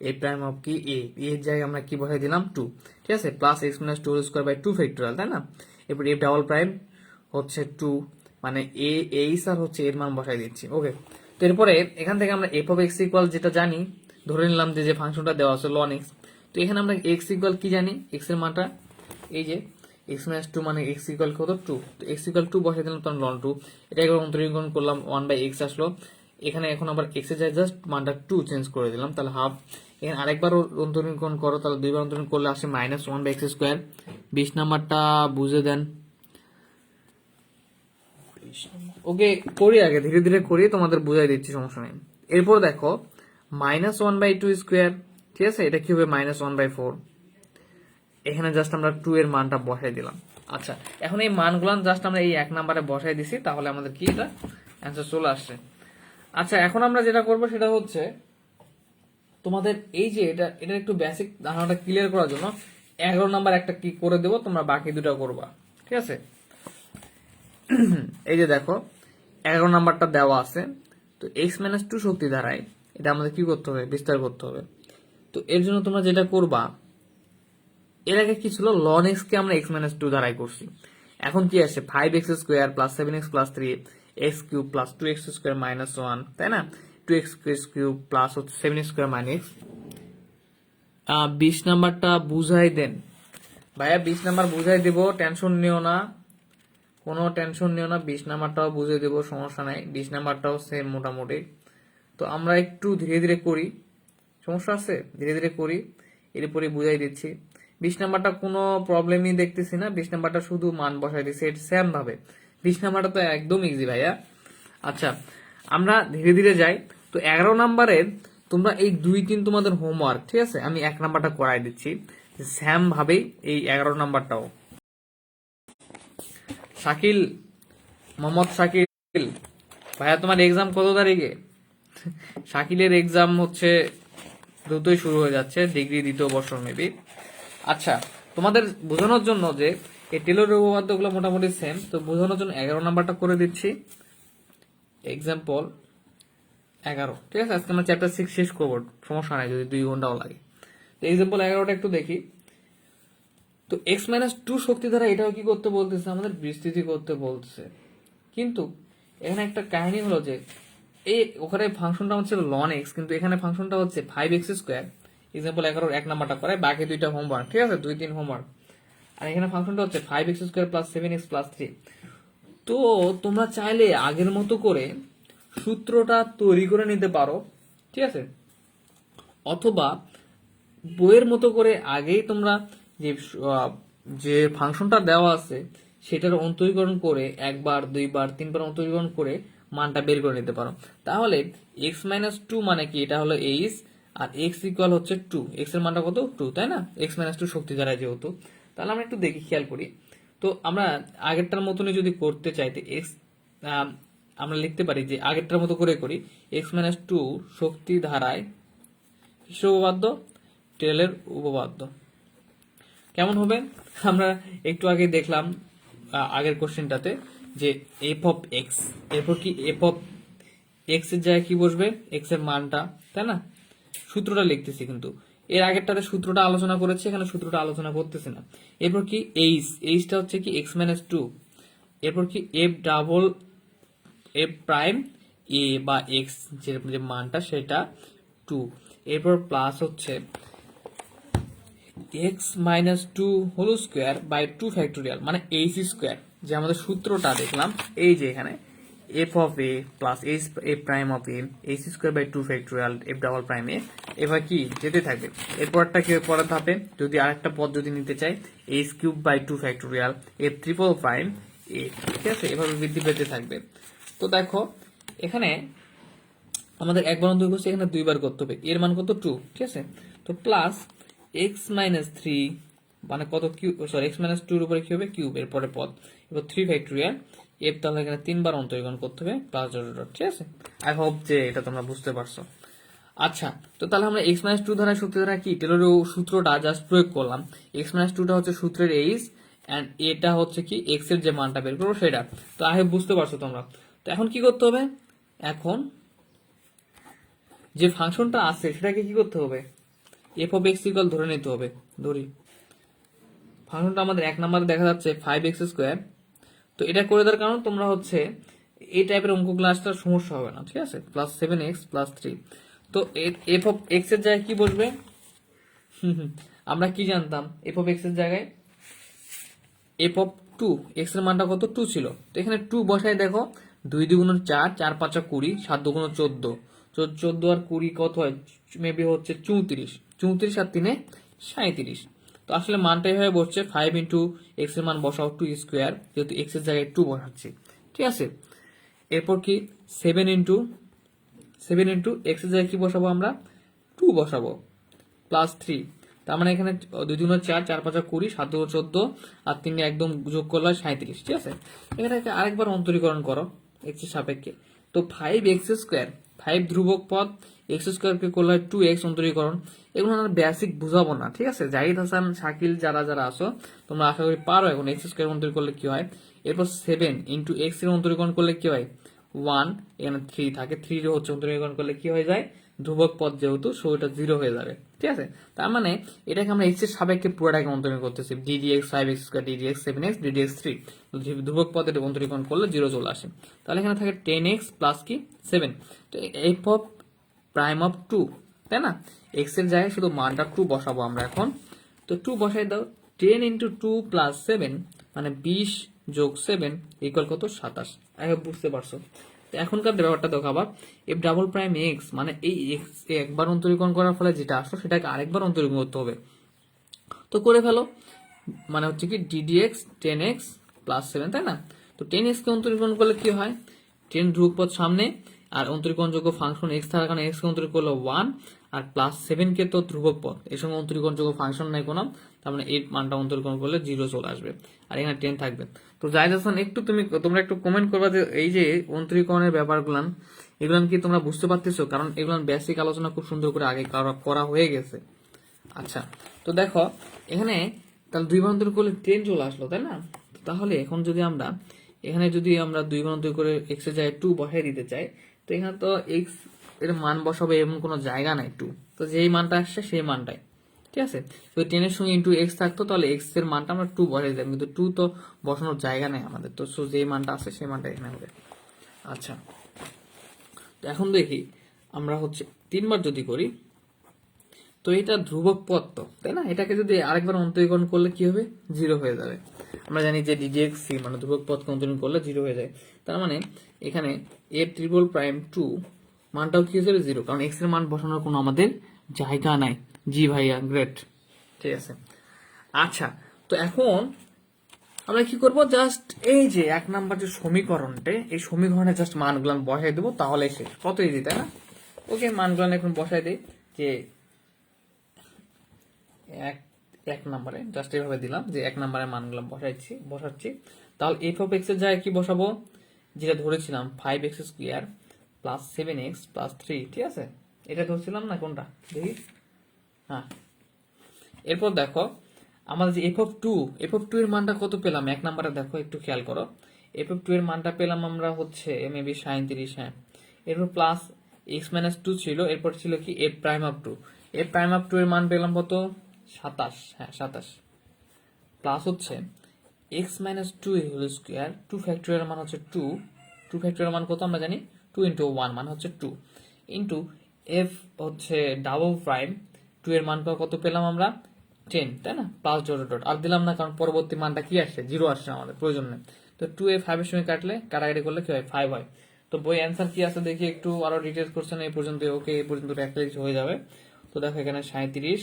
a prime of কি এ, এর জায়গায় আমরা কি বসাই দিলাম টু, ঠিক আছে? Plus x minus two square by two factorial, তাই না? এরপর এফ ডাবল প্রাইম হচ্ছে টু, মানে এ এইচ আর হচ্ছে এর মান বসাই দিচ্ছি। ওকে, তো এরপরে এখান থেকে আমরা এফ অফ এক্স ইকুয়াল যেটা জানি, ধরে নিলাম যে ফাংশনটা দেওয়া আছে লন এক্স, তো এখানে আমরা এক্স ইকুয়াল কি জানি, এক্স এর মানটা এই যে এক্স মাইনাস টু মানে এক্স ইকুয়াল কত টু, তো এক্স ইকুয়াল টু বসাই দিলাম, তখন লন টু, এটা একবার অন্তরীকরণ করলাম, 1/x আসলো। এখানে এখন আবার এক্স এর জায়গায় জাস্ট মানটা টু চেঞ্জ করে দিলাম, তাহলে হাফ। এখানে আরেকবার অন্তরীকরণ করো, তাহলে দুইবার অন্তরীকরণ করলে আসে -1/x স্কোয়ার। 20 নাম্বারটা বুঝে দেন। ওকে, করি আগে ধীরে ধীরে করি, তোমাদের বুঝাই দিচ্ছি, সমস্যা নেই। এরপর দেখো -1/2 স্কোয়ার, ঠিক আছে? এটা কি হবে, -1/4। এখানে জাস্ট আমরা 2 এর মানটা বসাই দিলাম। আচ্ছা, এখন এই মানগুলো জাস্ট আমরা এই 1 নম্বরে বসাই দিছি, তাহলে আমাদের কি এটা অ্যান্সার চলে আসছে। আচ্ছা, এখন আমরা যেটা করব সেটা হচ্ছে তোমাদের এই যে এটা একটু বেসিক ধারণাটা ক্লিয়ার করার জন্য 11 নাম্বার একটা কি করে দেব, তোমরা বাকি দুটো করবা, ঠিক আছে? এই যে দেখো 11 নাম্বারটা দেওয়া আছে, তো x-2 শক্তি ধারায় এটা আমাদের কি করতে হবে, বিস্তার করতে হবে। তো এর জন্য তোমরা যেটা করবা, এর আগে কি ছিল, ln x কে আমরা x-2 ধারায় করছি। এখন কি আসে, 5x square plus 7x plus 3 x cube plus 2x square minus 1, তাই না? 2x কিউব প্লাস হচ্ছে 7x স্কোয়ার মাইনাস 20 নাম্বারটা বুঝাই দেন ভাইয়া। 20 নাম্বার বুঝাই দিব, টেনশন নিও না, কোনো টেনশন নিও না। 20 নাম্বারটাও বুঝিয়ে দেবো, সমস্যা নাই। 20 নাম্বারটাও সেম মোটামুটি। তো আমরা একটু ধীরে ধীরে করি, সমস্যা আছে, ধীরে ধীরে করি, এরপরে বুঝাই দিচ্ছি। 20 নাম্বারটা কোনো প্রবলেমই দেখতেছি না, 20 নাম্বারটা শুধু মান বসাই দিচ্ছি এটা সেম ভাবে। 20 নাম্বারটা তো একদম ইজি ভাইয়া। আচ্ছা, আমরা ধীরে ধীরে যাই। তো 11 নাম্বারে তোমরা এই 2-3 তোমাদের হোমওয়ার্ক, ঠিক আছে? আমি 1 নাম্বারটা করাই দিচ্ছি সেম ভাবেই, এই 11 নাম্বারটাও। শাকিল, মোহাম্মদ শাকিল ভাইয়া, তোমার এক্সাম কত তারিখে? শাকিলের এক্সাম হচ্ছে দ্রুতই শুরু হয়ে যাচ্ছে, ডিগ্রি 2য় বর্ষ মেবি। আচ্ছা, তোমাদের বোঝানোর জন্য যে এই টেলরের উপপাদ্যগুলো মোটামুটি সেম, তো বোঝানোর জন্য 11 নাম্বারটা করে দিচ্ছি। এক্সাম্পল 11, ঠিক আছে? আজকে আমরা চ্যাপ্টার 6 শেষ করবো, সমস্যা নাই যদি 2 ঘন্টাও লাগে। তো এক্সাম্পল 11টা একটু দেখি। তো x-2 শক্তি দ্বারা এটাও কি করতে বলতেছে, আমাদের বিস্তৃতি করতে বলতেছে। কিন্তু এখানে একটা কাহিনী হলো যে এই ওখানে ফাংশনটা হচ্ছে ln x, কিন্তু এখানে ফাংশনটা হচ্ছে 5x স্কোয়ার। এক্সাম্পল 11 1 নাম্বারটা করে, বাকি 2টা হোমওয়ার্ক, ঠিক আছে? 2-3 হোমওয়ার্ক। আর এখানে ফাংশনটা হচ্ছে 5x square plus 7x plus 3। তো তোমরা চাইলে আগের মতো করে সূত্রটা তৈরি করে নিতে পারো, ঠিক আছে? অথবা বইয়ের মতো করে আগেই তোমরা যে যে ফাংশনটা দেওয়া আছে সেটার অন্তরীকরণ করে 1 বার 2 বার 3 বার অন্তরীকরণ করে মানটা বের করে নিতে পারো। তাহলে x-2 মানে কি, এটা হলো h, আর x ইকুয়াল হচ্ছে 2, x এর মানটা কত, 2, তাই না? x-2 শক্তি দ্বারা যেহেতু, তাহলে আমরা একটু দেখি, খেয়াল করি। তো আমরা আগেরটার মতনই যদি করতে চাইতে x আমরা লিখতে পারি যে আগেরটার মতো করে করি, x-2 শক্তি ধারায় কিসের উপপাদ্য, টেলরের উপপাদ্য। কেমন হবে, আমরা একটু আগে দেখলাম আগের কোশ্চেনটাতে যে এফ অফ এক্স, এরপর কি এফ অফ এক্স এর জায়গায় কি বসবে, এক্স এর মানটা, তাই না? সূত্রটা লিখতেছি, কিন্তু এর আগেরটাতে সূত্রটা আলোচনা করেছি, এখানে সূত্রটা আলোচনা করতেছি না। এরপর কি এইচটা হচ্ছে কি x-2, এরপর কি এফ প্রাইম এ বা এক্স যে মানটা সেটা 2, এরপর প্লাস হচ্ছে x-2 whole square by 2 factorial মানে এইচ স্কোয়ার, যে আমাদের সূত্রটা দেখলাম এই যে এখানে f of a plus f prime of a h square by 2 factorial f double prime a. এবার কি যেতে থাকবে, এরপরটা কি পরের ধাপে, যদি আরেকটা পদ যদি নিতে চাই, h cube by 2 factorial f triple prime a, ঠিক আছে? এভাবে বৃদ্ধি পেতে থাকবে। তো দেখো এখানে আমাদের একবার দুই করছে, এখানে 2 বার করতে হবে, এর মান কত 2, ঠিক আছে? তো প্লাস x-3 মানে কত, কিউব, সরি x-2 এর উপরে কি হবে, কিউব, এর পরে পদ, এবার 3 ফ্যাক্টোরিয়াল এফ, তাহলে এখানে 3 বার অন্তরীকরণ করতে হবে, প্লাস ডট, ঠিক আছে? আই হোপ যে এটা তোমরা বুঝতে পারছো। আচ্ছা, তো তাহলে আমরা x-2 ধারা শক্তি ধারা কি টেলরের সূত্রটা জাস্ট প্রয়োগ করলাম। x-2টা হচ্ছে সূত্রের এইচ, এন্ড এটা হচ্ছে কি এক্স এর যে মানটা বের করবো সেটা। তো আই হোপ বুঝতে পারছো তোমরা। তো এখন কি করতে হবে, এখন যে ফাংশনটা আছে সেটাকে কি করতে হবে, এফ অফ এক্স ইকুয়াল ধরে নিতে হবে। ধরি ফাংশনটা আমাদের 1 নম্বরে দেখা যাচ্ছে 5x স্কোয়ার। তো এটা করে দেওয়ার কারণ তোমরা হচ্ছে এই টাইপের অঙ্কগুলো আসতে সমস্যা হবে না, ঠিক আছে? Plus 7x plus 3। তো এফ অফ এক্স এর জায়গায় কি বসবে, আমরা কি জানতাম, এফ অফ এক্স এর জায়গায় এফ অফ 2, এক্স এর মানটা কত 2 ছিল। তো এখানে 2 বসাই, দেখো 2 2 4, 4 5 20, 7 2 14, 14 আর 20 কত হয়, মেবি হচ্ছে 34, 34 আর 3 37। তো আসলে মানটা এভাবে বসছে 5 ইন্টু এক্স এর মান বসাও 2 স্কোয়ার, যেহেতু এক্স এর জায়গায় 2 বসাচ্ছি, ঠিক আছে? এরপর কি 7 ইন্টু এক্স এর জায়গায় কি বসাবো আমরা, 2 বসাবো, প্লাস 3, তার মানে এখানে 2 2 4, 4 5 20, 7 2 14 আর 3 একদম যোগ করলে 37, ঠিক আছে। এখানে আরেকবার অন্তরীকরণ করো এক্স এর সাপেক্ষে। তো 5x², 5 ধ্রুবক পদ, x² কে করলে 2x অন্তরীকরণ। এগুলো আমরা বেসিক বুঝাবো না, ঠিক আছে। জাহিদ হাসান, শাকিল যারা যারা আসো তোমরা আশা করি পারো এখন x² অন্তরীকরণ করলে কি হয়। এরপর 7 ইন্টু x এর অন্তরীকরণ করলে কি হয় 1, এখানে 3 থাকে, 3 হচ্ছে অন্তরীকরণ করলে কি হয়ে যায় ধ্রুবক পদ যেহেতু সো এটা 0 হয়ে যাবে, ঠিক আছে। তার মানে এটাকে আমরা x এর সাপেক্ষে পুরোটাকে অন্তরীকরণ করতেছি, ddx 5x² ddx 7x ddx 3, ধ্রুবক পদের অন্তরীকরণ করলে 0 চলে আসে। তাহলে এখানে থাকে 10x প্লাস কি 7। তো f অফ প্রাইম অফ 2, তাই না, x এর জায়গায় শুধু মানটা 2 বসাবো আমরা এখন। তো 2 বসাই দাও, 10 ইন্টু 2 প্লাস 7 মানে 20 যোগ 7 ইকুয়াল কত 27। আগে বুঝতে পারছো। তো এখনকার ব্যাপারটা দেখো আবার, এফ ডাবল প্রাইম এক্স মানে এই এক্স একবার অন্তরীকরণ করার ফলে যেটা আসলো সেটাকে আরেকবার অন্তরীকরণ করতে হবে। তো করে ফেলো, মানে হচ্ছে কি ddx 10x প্লাস 7, তাই না। তো 10x কে অন্তরীকরণ করলে কি হয় 10 ধ্রুবপদ সামনে, আর অন্তরীকরণযোগ্য ফাংশন x থাকার কারণে x কে অন্তরীকরণ করলে 1, আর প্লাস 7 কে তো ধ্রুবক পদ, এর সঙ্গে অন্তরীকরণযোগ্য ফাংশন নাই কোনো, তার মানে এর মানটা অন্তরীকরণ করলে 0 চলে আসবে, আর এখানে 10 থাকবে। তো জাহিদ হাসান একটু তোমরা একটু কমেন্ট করবা যে এই যে অন্তরীকরণের ব্যাপারগুলান এগুলান কি তোমরা বুঝতে পারতেছো, কারণ এগুলান বেসিক আলোচনা খুব সুন্দর করে আগে করা হয়ে গেছে। আচ্ছা, তো দেখো এখানে তাহলে 2 বার করলে 10 চলে আসলো, তাই না। তাহলে এখন যদি আমরা এখানে 2 বার করে x এর জায়গায় 2 বসাই দিতে চাই, তো এখানে তো x এর মান বসাবো এমন কোনো জায়গা নাই 2, তো যেই মানটা আসছে সেই মানটাই, ঠিক আছে। তো 10 এর সঙ্গে ইন্টু x থাকতো, তাহলে x এর মানটা আমরা 2 বসাই দিলাম, কিন্তু 2 তো বসানোর জায়গা নেই আমাদের, তো যেই মানটা আছে সেই মানটা এখানে হবে। আচ্ছা, তো এখন দেখি আমরা হচ্ছে 3 বার যদি করি, তো এটা ধ্রুবক পদ তো, তাই না। এটাকে যদি আরেকবার অন্তরীকরণ করলে কি হবে 0 হয়ে যাবে। আমরা জানি যে ddx c মানে ধ্রুবক পদকে অন্তরীকরণ করলে 0 হয়ে যায়। তার মানে এখানে a ট্রিপল প্রাইম 2 মানটাও কি হয়ে যাবে 0, কারণ x এর মান বসানোর কোনো আমাদের জায়গা নাই। জি ভাইয়া, গ্রেট, ঠিক আছে। আচ্ছা, তো এখন আমরা কি করব, জাস্ট এই যে 1 নাম্বার যে সমীকরণটা, এই সমীকরণে জাস্ট মানগুলো বসাই দেবো, তাহলে শেষ। কত ইজি, তাই না। ওকে, মানগুলো এখন বসাই দেই, যে এক নম্বরে জাস্ট এভাবে দিলাম যে 1 নম্বরের মানগুলো বসাচ্ছি। তাহলে এফ অফ এক্স এর জায়গায় কি বসাবো, যেটা ধরেছিলাম 5x² প্লাস 7x প্লাস 3, ঠিক আছে। এটা ধরছিলাম না, কোনটা দেখি, হ্যাঁ। এরপর দেখো আমাদের যে এফ অফ 2 এর মানটা কত পেলাম 1 নম্বরে, দেখো একটু খেয়াল করো। এফ অফ 2 এর মানটা পেলাম আমরা হচ্ছে মেবি 37, হ্যাঁ। এরপর প্লাস x-2 ছিল, এরপর ছিল কি F prime of 2, F prime of 2 এর মান পেলাম কত 27, হ্যাঁ 27, প্লাস হচ্ছে x-2 হোল স্কয়ার 2 ফ্যাক্টরিয়াল মান হচ্ছে 2 ফ্যাক্টরিয়াল মান কত আমরা জানি 2 ইন্টু 1 মান হচ্ছে 2 ইন্টু এফ হচ্ছে ডাবল প্রাইম 2 এর মান কত পেলাম আমরা 10, তাই না, প্লাস ডট আর দিলাম না, কারণ পরবর্তী মানটা কি আসছে 0 আসছে, আমাদের প্রয়োজন নেই। তো 2 এ 5 এর সঙ্গে কাটাকাটি করলে কি হয় 5 হয়। তো বই অ্যান্সার কি আছে দেখি একটু, আরো ডিটেলস করছেন এই পর্যন্ত, ওকে এই পর্যন্ত প্র্যাকটিস হয়ে যাবে। তো দেখো এখানে 37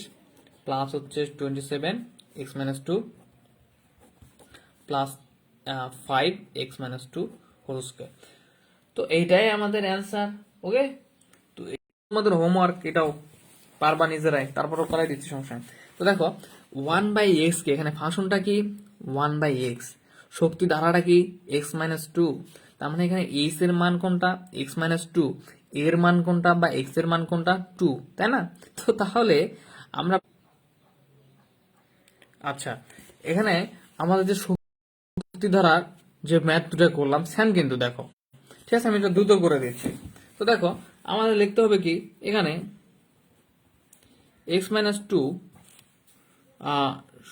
প্লাস হচ্ছে 27 x-2 plus 5x-2 whole square. তো এইটাই আমাদের অ্যান্সার, ওকে। তো আমাদের হোমওয়ার্ক, এটাও পারবা নিজেরাই, তারপরও করাই দিচ্ছি, সমস্যা নেই। তো দেখো 1/x কে এখানে ফাংশনটা কি 1/x, শক্তি ধারাটা কি x-2, তার মানে এখানে x এর মান কোনটা x-2, এর মান কোনটা বা x এর মান কোনটা 2, তাই না। তো তাহলে আমরা আচ্ছা এখানে আমাদের যে শক্তি ধারার যে ম্যাথ দুটো করলাম সেম কিন্তু দেখো, ঠিক আছে, আমি এটা দ্রুত করে দিচ্ছি। তো দেখো আমাদের লিখতে হবে কি এখানে x-2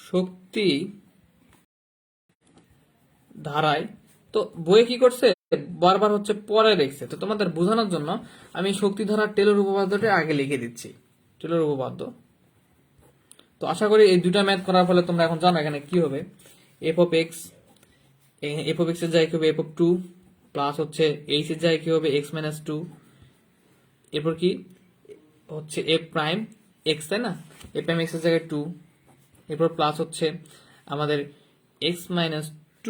শক্তি ধারায়, তো বইয়ে কি করছে বারবার হচ্ছে পরে লিখছে, তো তোমাদের বোঝানোর জন্য আমি শক্তি ধারার টেলর উপপাদ্যটা আগে লিখে দিচ্ছি, টেলর উপপাদ্য। তো আশা করি এই দুটা ম্যাথ করার ফলে তোমরা এখন জানো এখানে কি হবে, এফ অফ এক্স এর জায়গায় কি হবে f(2) প্লাস হচ্ছে এইচ এর জায়গায় কি হবে x-2, এরপর কি হচ্ছে এফ প্রাইম এক্স, তাই না, এফ প্রাইম এক্স এর জায়গায় 2, এরপর প্লাস হচ্ছে আমাদের x-2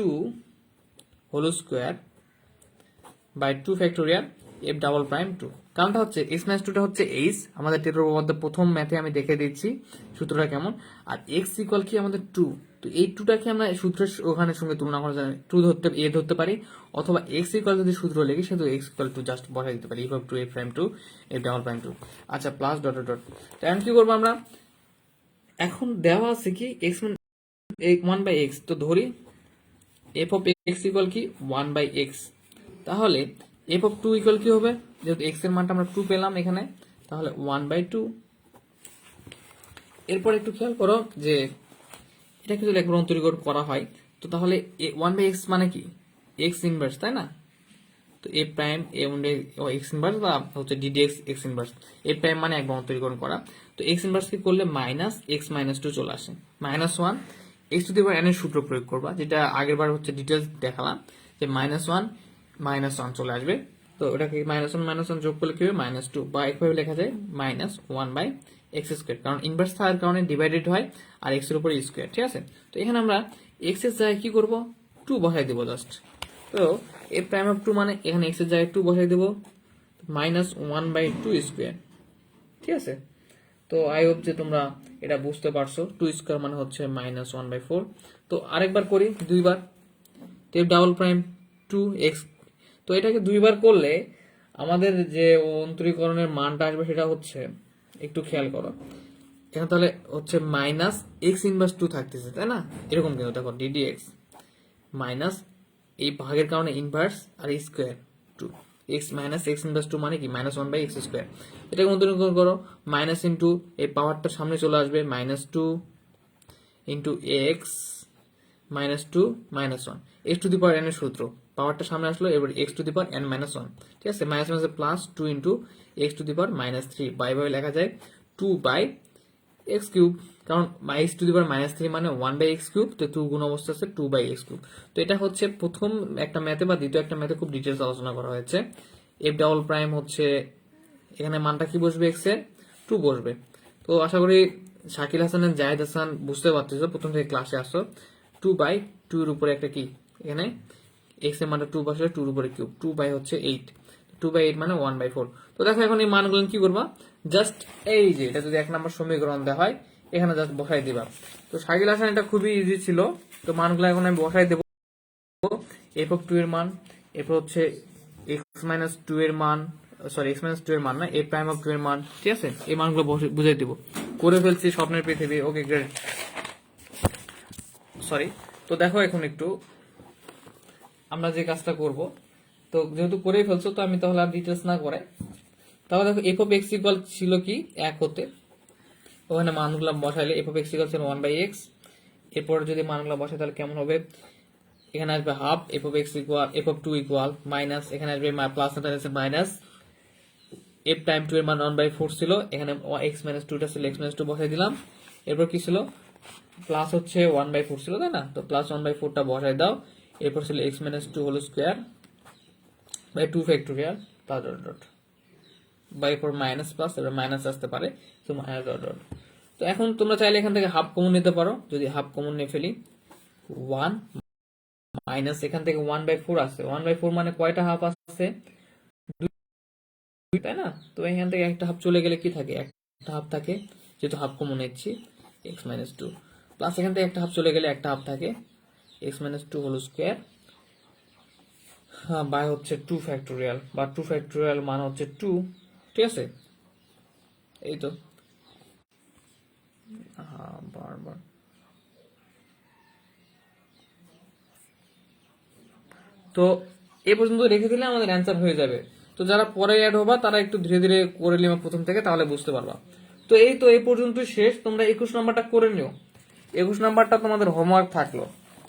whole square by 2 factorial f double prime two. কারণটা হচ্ছে এক্স মাইনাস টুটা হচ্ছে এইচ, আমাদের টেলরের উপপাদ্য প্রথম ম্যাথে আমি দেখে দিচ্ছি সূত্রটা কেমন। আর এক্স ইকুয়াল কি আমাদের টু, তো এই টুটাকে আমরা সূত্রের ওখানে সঙ্গে তুলনা করা যায়, টু ধরতে এ ধরতে পারি, অথবা এক্স ইকুয়াল যদি সূত্র লিখি সেহেতু এক্স ইকুয়াল টু জাস্ট বসাই দিতে পারি, equal to f prime two f double prime two. আচ্ছা, প্লাস ডট ডট ডট। তো এখন কি করবো আমরা, এখন দেওয়া আছে কি এক্স ওয়ান বাই এক্স, তো ধরি এফ অফ এক্স ইকুয়াল কি ওয়ান বাই এক্স, তাহলে এফ অফ টু ইকুয়াল কি হবে, যেহেতু এক্স এর মানটা আমরা টু পেলাম এখানে, তাহলে ওয়ান বাই টু। এরপর একটু খেয়াল করো যে এটাকে যদি একবার অন্তরীকরণ করা হয়, তো তাহলে ওয়ান বাই এক্স মানে কি এক্স ইনভার্স, তাই না? তো এ প্রাইম এক্স ইনভার্স বা হচ্ছে ডিডি এক্স এক্স ইনভার্স, এ প্রাইম মানে একবার অন্তরীকরণ করা। তো এক্স ইনভার্স কি করলে মাইনাস এক্স মাইনাস টু চলে আসে, minus one x to the power n এর সূত্র প্রয়োগ করবা, যেটা আগের বার হচ্ছে ডিটেলস দেখালাম যে মাইনাস ওয়ান চলে আসবে। তো ওটাকে মাইনাস ওয়ান যোগ করলে কি হবে মাইনাস টু, বা একভাবে লেখা যায় minus one by x square, কারণ ইনভার্স থাকার কারণে ডিভাইডেড হয় আর এক্স এর উপর স্কোয়ার, ঠিক আছে? তো এখানে আমরা এক্স এর জায়গায় কি করবো, টু বসাই দেবো জাস্ট। তো এ প্রাইম অফ টু মানে এখানে এক্স এর জায়গায় টু বসাই দেবো, minus one by two square, ঠিক আছে? তো আই হোপ যে তোমরা এটা বুঝতে পারছো, টু স্কোয়ার মানে হচ্ছে মাইনাস ওয়ান বাই ফোর। তো আরেকবার করি দুইবার, তো ডাবল প্রাইম টু এক্স, তো এটাকে দুইবার করলে আমাদের যে অন্তরীকরণের মানটা আসবে সেটা হচ্ছে, একটু খেয়াল করো এখানে, তাহলে হচ্ছে মাইনাস এক্স ইনভার্স টু থাকতেছে, তাই না? এরকম কিন্তু দেখো ডিডি এক্স মাইনাস এই ভাগের কারণে ইনভার্স আর square two x minus x inverse two মানে কি minus one by x square. এটাকে অন্তরীকরণ করো, মাইনাস ইন্টু এই পাওয়ারটা সামনে চলে আসবে, minus two into x minus two minus one, x to the power n এর সূত্র, পাওয়ারটা সামনে আসলো, এবার x to the power n minus one, ঠিক আছে? Minus minus plus two into x to the power minus three, by by লেখা যায় টু বাই এক্স কিউব, কারণ x to the power minus three মানে ওয়ান বাই এক্স কিউব, তো two গুণ অবস্থা আছে টু বাই এক্স কিউব। তো এটা হচ্ছে প্রথম একটা ম্যাথে বা দ্বিতীয় একটা ম্যাথে খুব ডিটেলস আলোচনা করা হয়েছে। এফ ডাবল প্রাইম হচ্ছে এখানে মানটা কি বসবে, এক্স এর টু বসবে। তো আশা করি শাকিল হাসান এন্ড জাহেদ হাসান বুঝতে পারতেছো, প্রথম থেকে ক্লাসে আসো। টু বাই টু এর উপরে একটা কি, এখানে এক্স এর মানটা টু বসলে টুর উপরে কিউব, টু বাই হচ্ছে এইট, টু বাই এইট মানে ওয়ান বাই ফোর। তো দেখো এখন এই মানগুলো কি করবা, জাস্ট এই যে এটা যদি এক নম্বর সমীকরণ দেওয়া হয় এখানে জাস্ট বসাই দিবা। তো শাকিল হাসান এটা খুবই ইজি ছিল, তো মানগুলো এখন আমি বসাই দেবো। এফ অফ টু এর মান, এরপর হচ্ছে এক্স মাইনাস টু এর মান, সরি এক্স মাইনাস টু এর মান না, এ প্রাইম অফ টু এর মান, ঠিক আছে? এই মানগুলো বুঝাই দিব। করে ফেলছি স্বপ্নের পৃথিবী, ওকে গ্রেট, সরি। তো দেখো এখন একটু আমরা যে কাজটা করব, তো যেহেতু করেই ফেলছো তো আমি তাহলে আর ডিটেলস না করে, তাহলে দেখো এফ অফ এক্স ইকুয়াল ছিল কি এক হতে, ওখানে মানগুলো বসাইলে এফ অফ এক্স ইকুয়াল ছিল ওয়ান বাই এক্স, এরপর যদি মানগুলো বসাই তাহলে কেমন হবে, এখানে আসবে half f of x equal f of two equal minus, এখানে আসবে plus minus f time two এর মান ওয়ান বাই ফোর ছিল, এখানে এক্স মাইনাস টুটা ছিল, এক্স মাইনাস টু বসাই দিলাম, এরপর কি ছিল প্লাস হচ্ছে ওয়ান বাই ফোর ছিল, তাই না? তো প্লাস ওয়ান বাই ফোরটা বসাই দাও, এরপর ছিল x minus two whole square by two factorial plus dot dot, বা এরপর মাইনাস প্লাস, এবার মাইনাস আসতে পারে, তো মাইনাস ডট ডট। তো এখন তোমরা চাইলে এখান থেকে হাফ কমন নিতে পারো, যদি হাফ কমন নিয়ে ফেলি ওয়ান মাইনাস এখান থেকে ওয়ান বাই ফোর আসছে, ওয়ান বাই ফোর মানে কয়টা হাফ আসছে, তাই না? তো এখান থেকে একটা হাফ চলে গেলে কি থাকে, একটা হাফ থাকে, যেহেতু হাফ কমন নিচ্ছি এক্স মাইনাস টু, প্লাস এখান থেকে একটা হাফ চলে গেলে একটা হাফ থাকে x minus two whole square, হ্যাঁ বাই হচ্ছে টু ফ্যাক্টোরিয়াল, বা টু ফ্যাক্টোরিয়াল মান হচ্ছে টু, ঠিক আছে? এই তো বারবার তো এ পর্যন্ত রেখে দিলে আমাদের অ্যান্সার হয়ে যাবে। তো যারা পরে অ্যাড হবা তারা একটু ধীরে ধীরে করে নিবা প্রথম থেকে, তাহলে বুঝতে পারবা। তো এই পর্যন্ত শেষ, তোমরা 21 নাম্বারটা করে নিও, 21 নাম্বারটা তোমাদের হোমওয়ার্ক থাকলো,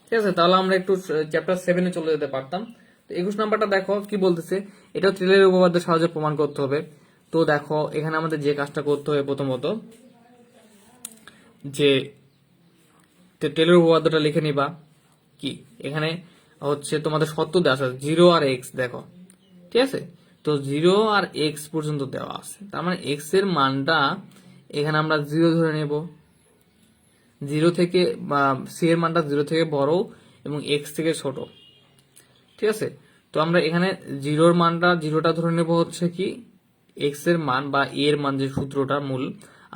ঠিক আছে? তাহলে আমরা একটু চ্যাপ্টার 7-এ চলে যেতে পারতাম। তো 21 নাম্বারটা দেখো কি বলতেছে, এটা টেলরের উপপাদ্যের সাহায্যে প্রমাণ করতে হবে। তো দেখো এখানে আমাদের যে কাজটা করতে হবে প্রথমত, যে টেলরের উপপাদ্যটা লিখে নিবা কি, এখানে হচ্ছে তোমাদের সত্য দেওয়া আছে জিরো আর এক্স, দেখো ঠিক আছে? তো জিরো আর এক্স পর্যন্ত দেওয়া আছে, তার মানে এক্স এর মানটা এখানে আমরা জিরো ধরে নেব, জিরো থেকে বা সি এর মানটা জিরো থেকে বড় এবং এক্স থেকে ছোট, ঠিক আছে? তো আমরা এখানে জিরোটা ধরে নেব হচ্ছে কি এক্স এর মান বা এ এর মান, যে সূত্রটা মূল,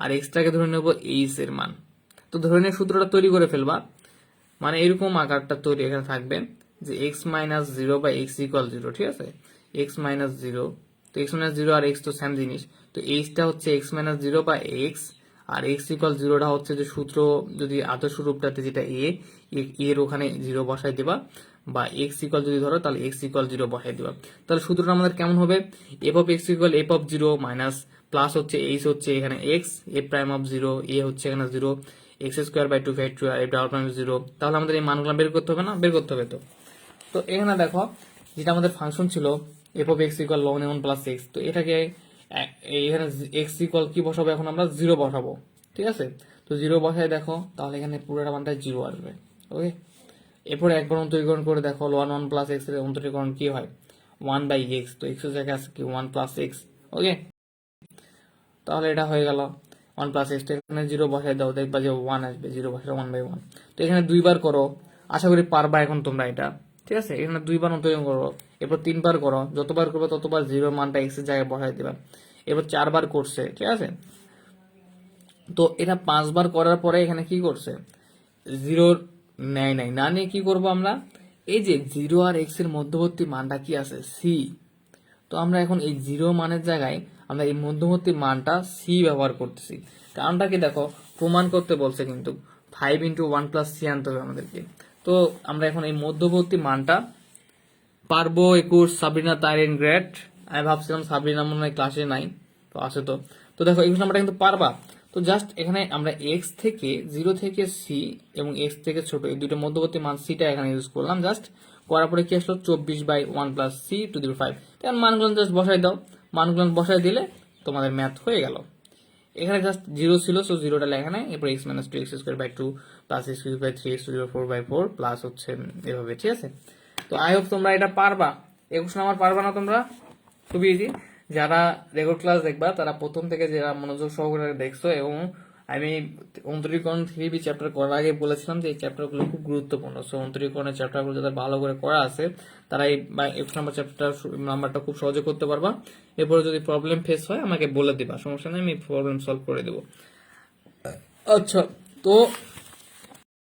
আর এক্সটাকে ধরে নেব এইচ এর মান। তো ধরে নিয়ে সূত্রটা তৈরি করে ফেলবা, মানে এরকম আকারটা তৈরি এখানে থাকবে যে এক্স মাইনাস জিরো বা এক্স ইকুয়াল জিরো, ঠিক আছে, এক্স মাইনাস জিরো। তো এক্স মাইনাস জিরো আর এক্স তো সেম জিনিস, তো এইচটা হচ্ছে এক্স মাইনাস জিরো বা এক্স, আর এক্স ইকুয়াল জিরোটা হচ্ছে যে সূত্র, যদি আদর্শ রূপটাতে যেটা এর ওখানে জিরো বসাই দিবা, বা এক্স ইকুয়াল যদি ধরো তাহলে এক্স ইকুয়াল জিরো বসাই দিবা। তাহলে সূত্রটা আমাদের কেমন হবে, f of x equal f of zero minus plus হচ্ছে এইচ হচ্ছে এখানে x, a prime of zero, a হচ্ছে এখানে zero, x square by two factorial f double prime zero. তাহলে আমাদের এই মানগুলো বের করতে হবে না, বের করতে হবে। তো এখানে দেখো যেটা আমাদের ফাংশন ছিল f of x equal ln এমন প্লাস এক্স, তো এটাকে এখানে এক্স ইকুয়াল কি বসাবো, এখন আমরা জিরো বসাবো, ঠিক আছে। তো জিরো বসায় দেখো, তাহলে এখানে পুরোটা মানটা জিরো আসবে। ওকে, এরপরে একবার অন্তরীকরণ করে দেখো, ওয়ান ওয়ান প্লাস এক্স এর অন্তরীকরণ কি হয়, ওয়ান বাই এক্স, তো এক্স এর জায়গায় আছে কি ওয়ান প্লাস এক্স। ওকে, তাহলে এটা হয়ে গেল ওয়ান প্লাস এক্স, এখানে জিরো বসাই দাও, দেখবা যে ওয়ান আসবে, জিরো বসাই ওয়ান বাই ওয়ান। তো এখানে দুইবার করো, আশা করি পারবা এখন তোমরা এটা, ঠিক আছে। এখানে দুইবার অন্তরীকরণ করো, এরপর তিনবার করো, যতবার করবে ততবার জিরো মানটা এক্স এর জায়গায় বসাই দিবা। এরপর চারবার করছে, ঠিক আছে। তো এটা পাঁচবার করার পরে এখানে কি করছে, জিরোর নেয় নাই, না নিয়ে কি করব আমরা, এই যে জিরো আর এক্স এর মধ্যবর্তী মানটা কি আছে সি, তো আমরা এখন এই জিরো মানের জায়গায় আমরা এই মধ্যবর্তী মানটা সি ব্যবহার করতেছি। কারণটা কি দেখো, প্রমাণ করতে বলছে কিন্তু 5 × 1 + c আনতে হবে আমাদেরকে। তো আমরা এখন এই মধ্যবর্তী মানটা পারবো। 21 সাবরিনা তাইরিন গ্রেট, আমি ভাবছিলাম সাবরিনা মনে হয় ক্লাসে নাই, তো আছে। তো তো দেখো 21 নাম্বারটা কিন্তু পারবা। তো জাস্ট এখানে আমরা এক্স থেকে জিরো থেকে সি এবং এক্স থেকে ছোট এই দুটো মধ্যবর্তী মান সিটা এখানে ইউজ করলাম, জাস্ট করার পরে কি আসলো 24/1 + c⁵। এখন মানগুলো জাস্ট বসাই দাও, মানগুলো বসাই দিলে তোমাদের ম্যাথ হয়ে গেল। এখানে জাস্ট জিরো ছিল, সো জিরোটা লেখা নাই, এরপর x - 2x² / 2 + x³ / 3x⁴ plus হচ্ছে এভাবে, ঠিক আছে। তো আই হোপ তোমরা এটা পারবা। 21 নাম্বার পারবা না তোমরা, খুবই ইজি। যারা রেগুলার ক্লাস দেখবা তারা প্রথম থেকে যারা মনোযোগ সহকারে দেখছো, এবং আমি অন্তরীকরণ 3b চ্যাপ্টার করার আগে বলেছিলাম যে এই চ্যাপ্টারগুলো খুব গুরুত্বপূর্ণ। সো অন্তরীকরণের চ্যাপ্টারগুলো যাদের ভালো করে করা আছে তারা এই 21 নাম্বার চ্যাপ্টার নাম্বারটা খুব সহজে করতে পারবা। এরপরে যদি প্রবলেম ফেস হয় আমাকে বলে দিবা, সমস্যা নেই, আমি প্রবলেম সলভ করে দেবো। আচ্ছা, তো